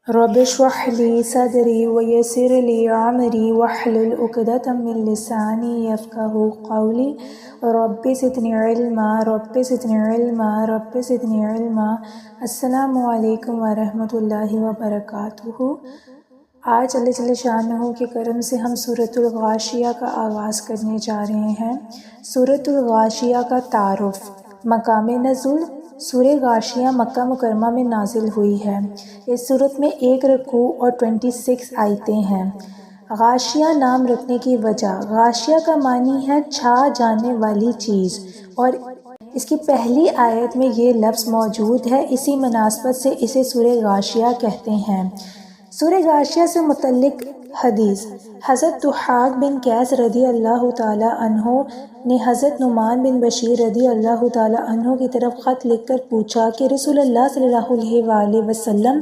رب اشرح لي صدري ويسر لي أمري واحلل عقدة من لساني يفقهوا قولي رب زدني علما رب زدنی علما رب زدنی علما۔ السلام علیکم ورحمۃ اللہ وبرکاتہ۔ آج اللہ جل شانہ کے کرم سے ہم سورۃ الغاشیہ کا آغاز کرنے جا رہے ہیں۔ سورۃ الغاشیہ کا تعارف۔ مقام نزول۔ سورہ غاشیہ مکہ مکرمہ میں نازل ہوئی ہے۔ اس سورت میں 1 رکوع اور 26 آیتیں ہیں۔ غاشیہ نام رکھنے کی وجہ۔ غاشیہ کا معنی ہے چھا جانے والی چیز، اور اس کی پہلی آیت میں یہ لفظ موجود ہے، اسی مناسبت سے اسے سورہ غاشیہ کہتے ہیں۔ سورہ غاشیہ سے متعلق حدیث۔ حضرت ضحاک بن قیس رضی اللہ تعالی عنہ نے حضرت نعمان بن بشیر رضی اللہ تعالی عنہ کی طرف خط لکھ کر پوچھا کہ رسول اللہ صلی اللہ علیہ وآلہ وسلم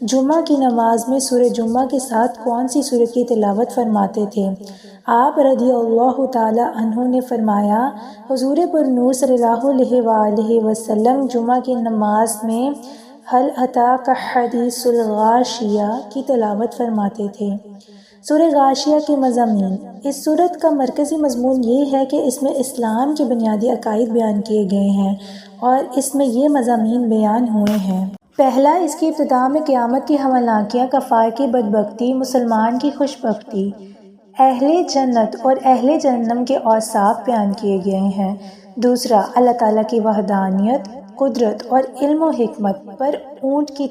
جمعہ کی نماز میں سورہ جمعہ کے ساتھ کون سی سورت کی تلاوت فرماتے تھے؟ آپ رضی اللہ تعالی عنہ نے فرمایا، حضور پر نور صلی اللہ علیہ وآلہ وسلم جمعہ کی نماز میں هل اتاک حدیث الغاشیہ کی تلاوت فرماتے تھے۔ سورہ غاشیہ کے مضامین۔ اس سورت کا مرکزی مضمون یہ ہے کہ اس میں اسلام کے بنیادی عقائد بیان کیے گئے ہیں، اور اس میں یہ مضامین بیان ہوئے ہیں۔ پہلا، اس کی ابتدا میں قیامت کی ہولناکیاں، کفار کی بدبختی، مسلمان کی خوش بختی، اہل جنت اور اہل جہنم کے اوصاف بیان کیے گئے ہیں۔ دوسرا، اللہ تعالیٰ کی وحدانیت، قدرت اور علم و حکمت پر اونٹ کی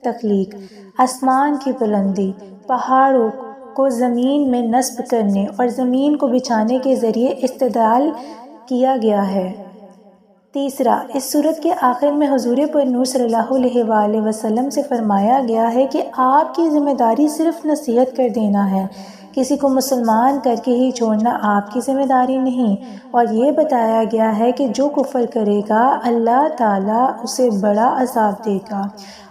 تخلیق، آسمان کی بلندی، پہاڑوں کو زمین میں نصب کرنے اور زمین کو بچھانے کے ذریعے استدلال کیا گیا ہے۔ تیسرا، اس سورت کے آخر میں حضور پر نور صلی اللہ علیہ وآلہ وسلم سے فرمایا گیا ہے کہ آپ کی ذمہ داری صرف نصیحت کر دینا ہے، کسی کو مسلمان کر کے ہی چھوڑنا آپ کی ذمہ داری نہیں، اور یہ بتایا گیا ہے کہ جو کفر کرے گا اللہ تعالیٰ اسے بڑا عذاب دے گا،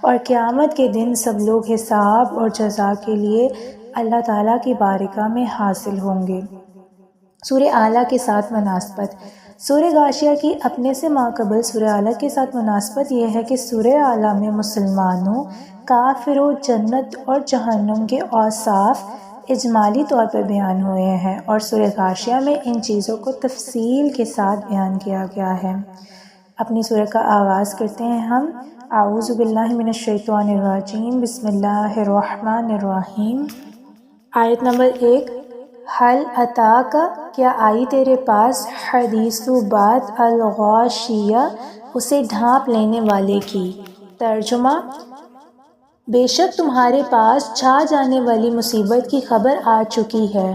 اور قیامت کے دن سب لوگ حساب اور جزا کے لیے اللہ تعالیٰ کی بارگاہ میں حاصل ہوں گے۔ سورہ اعلیٰ کے ساتھ مناسبت۔ سورہ غاشیہ کی اپنے سے ماقبل سورہ اعلیٰ کے ساتھ مناسبت یہ ہے کہ سورہ اعلیٰ میں مسلمانوں، کافروں، جنت اور جہنم کے اوصاف اجمالی طور پر بیان ہوئے ہیں، اور سورہ غاشیہ میں ان چیزوں کو تفصیل کے ساتھ بیان کیا گیا ہے۔ اپنی سورہ کا آغاز کرتے ہیں ہم۔ اعوذ باللہ من الشیطان الرجیم، بسم اللہ الرحمن الرحیم۔ آیت نمبر 1۔ هل اتاک، کیا آئی تیرے پاس، حدیث بات، الغاشیہ، اسے ڈھانپ لینے والے کی۔ ترجمہ، بے شک تمہارے پاس چھا جانے والی مصیبت کی خبر آ چکی ہے۔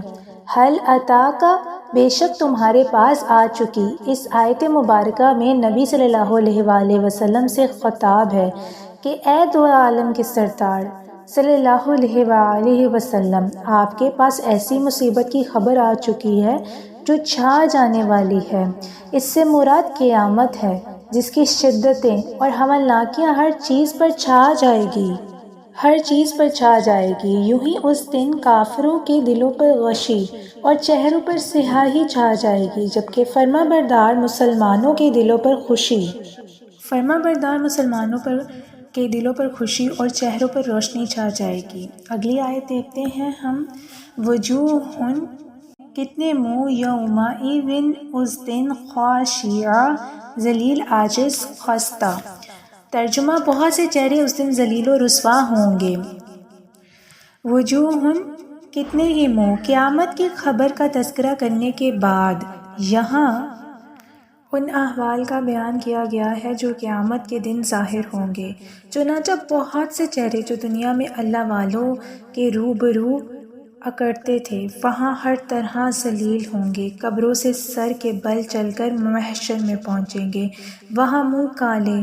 هل اتاک، بے شک تمہارے پاس آ چکی۔ اس آیت مبارکہ میں نبی صلی اللہ علیہ وآلہ وسلم سے خطاب ہے کہ اے دو عالم کے سردار صلی اللہ علیہ وآلہ وسلم، آپ کے پاس ایسی مصیبت کی خبر آ چکی ہے جو چھا جانے والی ہے۔ اس سے مراد قیامت ہے، جس کی شدتیں اور ہولناکیاں ہر چیز پر چھا جائے گی، ہر چیز پر چھا جائے گی۔ یوں ہی اس دن کافروں کے دلوں پر غشی اور چہروں پر سیاہی چھا جائے گی، جبکہ فرما بردار مسلمانوں کے دلوں پر خوشی، فرما بردار مسلمانوں کے دلوں پر خوشی اور چہروں پر روشنی چھا جائے گی۔ اگلی آیت دیکھتے ہیں ہم۔ وجوہ، کتنے منہ، یومئذ، اس دن، خاشعہ، ذلیل، عاجز، خستہ۔ ترجمہ، بہت سے چہرے اس دن ذلیل و رسوا ہوں گے۔ وجوہ، کتنے ہی منہ۔ قیامت کی خبر کا تذکرہ کرنے کے بعد یہاں ان احوال کا بیان کیا گیا ہے جو قیامت کے دن ظاہر ہوں گے۔ چنانچہ بہت سے چہرے جو دنیا میں اللہ والوں کے روبرو اکڑتے تھے، وہاں ہر طرح ذلیل ہوں گے، قبروں سے سر کے بل چل کر محشر میں پہنچیں گے۔ وہاں منہ کالے،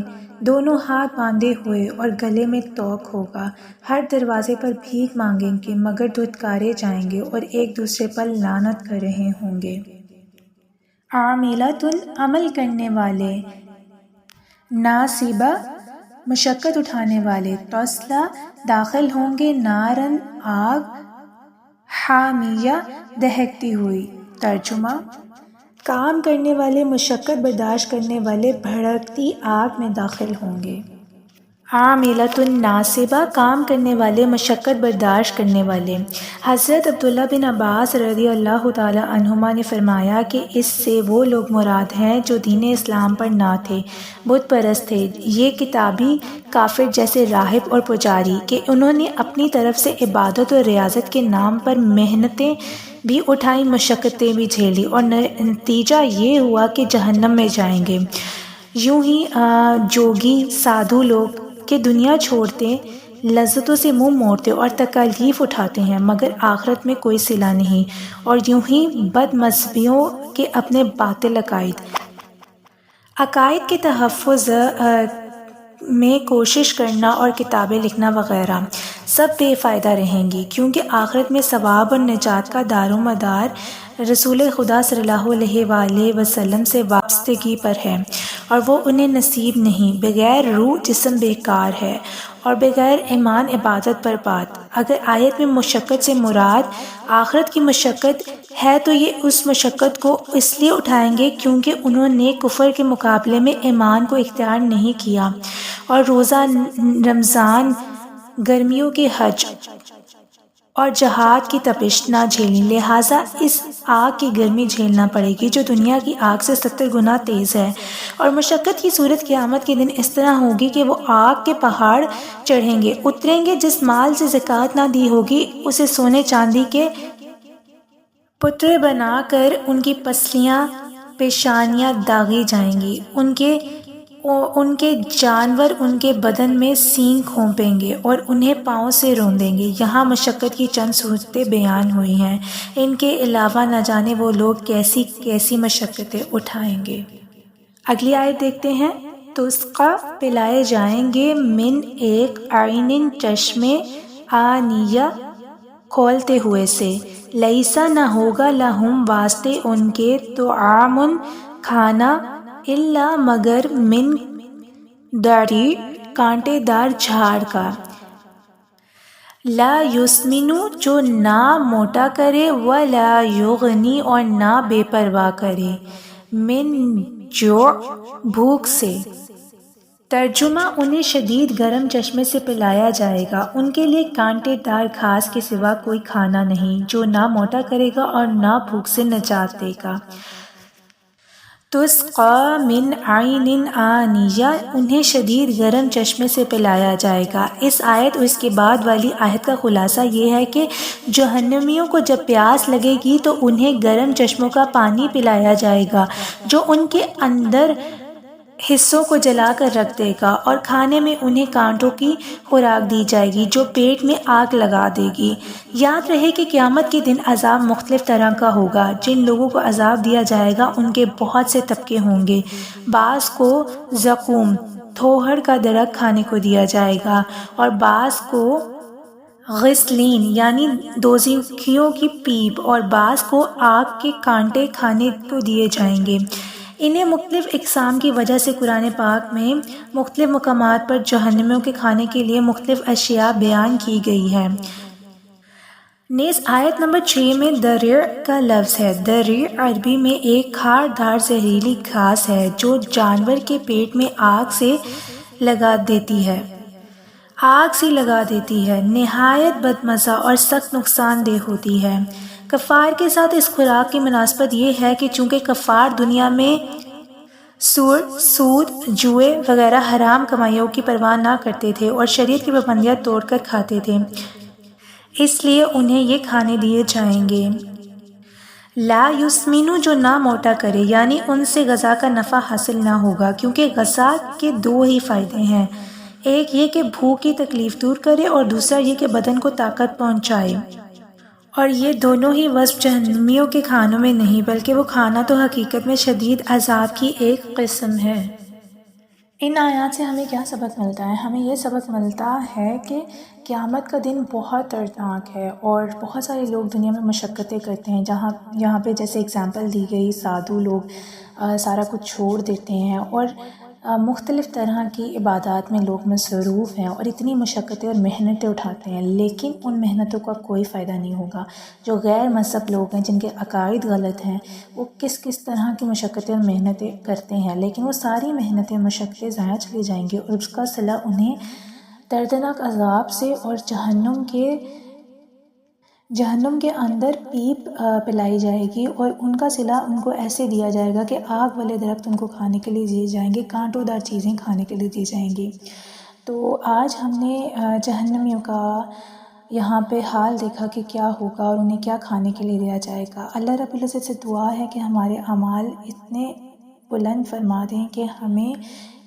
دونوں ہاتھ باندھے ہوئے اور گلے میں توق ہوگا، ہر دروازے پر بھیک مانگیں گے مگر دھتکارے جائیں گے، اور ایک دوسرے پر لعنت کر رہے ہوں گے۔ عاملۃ، عمل کرنے والے، ناصبہ، مشقت اٹھانے والے، تصلیٰ، داخل ہوں گے، نارن، آگ، حامیہ، دہکتی ہوئی۔ ترجمہ، کام کرنے والے، مشقت برداشت کرنے والے بھڑکتی آگ میں داخل ہوں گے۔ عاملۃ ناصبہ، کام کرنے والے، مشقت برداشت کرنے والے۔ حضرت عبداللہ بن عباس رضی اللہ تعالی عنہما نے فرمایا کہ اس سے وہ لوگ مراد ہیں جو دین اسلام پر نہ تھے، بت پرست تھے۔ یہ کتابی کافر جیسے راہب اور پجاری کہ انہوں نے اپنی طرف سے عبادت اور ریاضت کے نام پر محنتیں بھی اٹھائیں، مشقتیں بھی جھیلی، اور نتیجہ یہ ہوا کہ جہنم میں جائیں گے۔ یوں ہی جوگی سادھو لوگ کہ دنیا چھوڑتے، لذتوں سے منہ موڑتے اور تکالیف اٹھاتے ہیں، مگر آخرت میں کوئی صلہ نہیں، اور یوں ہی بد مذہبیوں کے اپنے باطل عقائد کے تحفظ میں کوشش کرنا اور کتابیں لکھنا وغیرہ سب بے فائدہ رہیں گی، کیونکہ آخرت میں ثواب اور نجات کا دار و مدار رسول خدا صلی اللہ علیہ وآلہ وسلم سے وابستگی پر ہے، اور وہ انہیں نصیب نہیں۔ بغیر روح جسم بیکار ہے، اور بغیر ایمان عبادت برباد۔ اگر آیت میں مشقت سے مراد آخرت کی مشقت ہے تو یہ اس مشقت کو اس لیے اٹھائیں گے کیونکہ انہوں نے کفر کے مقابلے میں ایمان کو اختیار نہیں کیا، اور روزہ رمضان، گرمیوں کے حج اور جہاد کی تپش نہ جھیلی، لہٰذا اس آگ کی گرمی جھیلنا پڑے گی جو دنیا کی آگ سے 70 گنا تیز ہے، اور مشقت کی صورت قیامت کے دن اس طرح ہوگی کہ وہ آگ کے پہاڑ چڑھیں گے، اتریں گے۔ جس مال سے زکوٰۃ نہ دی ہوگی اسے سونے چاندی کے پترے بنا کر ان کی پسلیاں، پیشانیاں داغی جائیں گی، ان کے جانور ان کے بدن میں سینگ کھونپیں گے اور انہیں پاؤں سے روندیں گے۔ یہاں مشقت کی چند صورتیں بیان ہوئی ہیں، ان کے علاوہ نہ جانے وہ لوگ کیسی کیسی مشقتیں اٹھائیں گے۔ اگلی آیت دیکھتے ہیں۔ تسقیٰ، پلائے جائیں گے، من ایک، عین، چشمے، آنیہ، کھولتے ہوئے سے، لیسا، نہ ہوگا، لہم، واسطے ان کے، طعام، کھانا، الا، مگر، من ضریع، کانٹے دار جھاڑ کا، لا یسمن، جو نہ موٹا کرے، ولا یغنی، اور نہ بے پرواہ کرے، من جوع، بھوک سے۔ ترجمہ، انہیں شدید گرم چشمے سے پلایا جائے گا، ان کے لیے کانٹے دار گھاس کے سوا کوئی کھانا نہیں، جو نہ موٹا کرے گا اور نہ بھوک سے نجات دے گا۔ تسقیٰ من عین آنیہ، انہیں شدید گرم چشمے سے پلایا جائے گا۔ اس آیت اور اس کے بعد والی آیت کا خلاصہ یہ ہے کہ جہنمیوں کو جب پیاس لگے گی تو انہیں گرم چشموں کا پانی پلایا جائے گا جو ان کے اندر حصوں کو جلا کر رکھ دے گا، اور کھانے میں انہیں کانٹوں کی خوراک دی جائے گی جو پیٹ میں آگ لگا دے گی۔ یاد رہے کہ قیامت کے دن عذاب مختلف طرح کا ہوگا۔ جن لوگوں کو عذاب دیا جائے گا ان کے بہت سے طبقے ہوں گے۔ بعض کو زقوم، تھوہڑ کا درخت کھانے کو دیا جائے گا، اور بعض کو غسلین یعنی دوزخیوں کی پیپ، اور بعض کو آگ کے کانٹے کھانے کو دیے جائیں گے۔ انہیں مختلف اقسام کی وجہ سے قرآن پاک میں مختلف مقامات پر جہنمیوں کے کھانے کے لیے مختلف اشیاء بیان کی گئی ہے۔ نیز آیت نمبر 6 میں ضریع کا لفظ ہے۔ ضریع عربی میں ایک کھار دار زہریلی گھاس ہے جو جانور کے پیٹ میں آگ سی لگا دیتی ہے، نہایت بدمزہ اور سخت نقصان دہ ہوتی ہے۔ کفار کے ساتھ اس خوراک کی مناسبت یہ ہے کہ چونکہ کفار دنیا میں سود، جوئے وغیرہ حرام کمائیوں کی پرواہ نہ کرتے تھے اور شریعت کی پابندیاں توڑ کر کھاتے تھے، اس لیے انہیں یہ کھانے دیے جائیں گے۔ لا یسمن، جو نہ موٹا کرے، یعنی ان سے غذا کا نفع حاصل نہ ہوگا، کیونکہ غذا کے دو ہی فائدے ہیں، ایک یہ کہ بھوک کی تکلیف دور کرے اور دوسرا یہ کہ بدن کو طاقت پہنچائے، اور یہ دونوں ہی وصف جہنمیوں کے کھانوں میں نہیں بلکہ وہ کھانا تو حقیقت میں شدید عذاب کی ایک قسم ہے۔ ان آیات سے ہمیں کیا سبق ملتا ہے؟ ہمیں یہ سبق ملتا ہے کہ قیامت کا دن بہت دردناک ہے، اور بہت سارے لوگ دنیا میں مشقتیں کرتے ہیں، یہاں پہ جیسے اگزامپل دی گئی، سادھو لوگ سارا کچھ چھوڑ دیتے ہیں اور مختلف طرح کی عبادات میں لوگ مصروف ہیں اور اتنی مشقتیں اور محنتیں اٹھاتے ہیں، لیکن ان محنتوں کا کوئی فائدہ نہیں ہوگا۔ جو غیر مذہب لوگ ہیں جن کے عقائد غلط ہیں، وہ کس طرح کی مشقتیں اور محنتیں کرتے ہیں، لیکن وہ ساری محنتیں مشقتیں ضائع چلی جائیں گی اور اس کا صلہ انہیں دردناک عذاب سے اور جہنم کے اندر پیپ پلائی جائے گی، اور ان کا صلہ ان کو ایسے دیا جائے گا کہ آگ والے درخت ان کو کھانے کے لیے دیے جائیں گے، کانٹوں دار چیزیں کھانے کے لیے دی جائیں گی۔ تو آج ہم نے جہنمیوں کا یہاں پہ حال دیکھا کہ کیا ہوگا اور انہیں کیا کھانے کے لیے دیا جائے گا۔ اللہ رب العزت سے دعا ہے کہ ہمارے اعمال اتنے بلند فرما دیں کہ ہمیں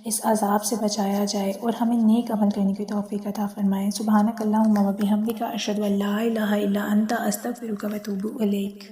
اس عذاب سے بچایا جائے اور ہمیں نیک عمل کرنے کی توفیق عطا فرمائے۔ سبحانک اللہم و بحمدک، اشہد ان لا الہ الا انت، استغفرک و اتوب الیک۔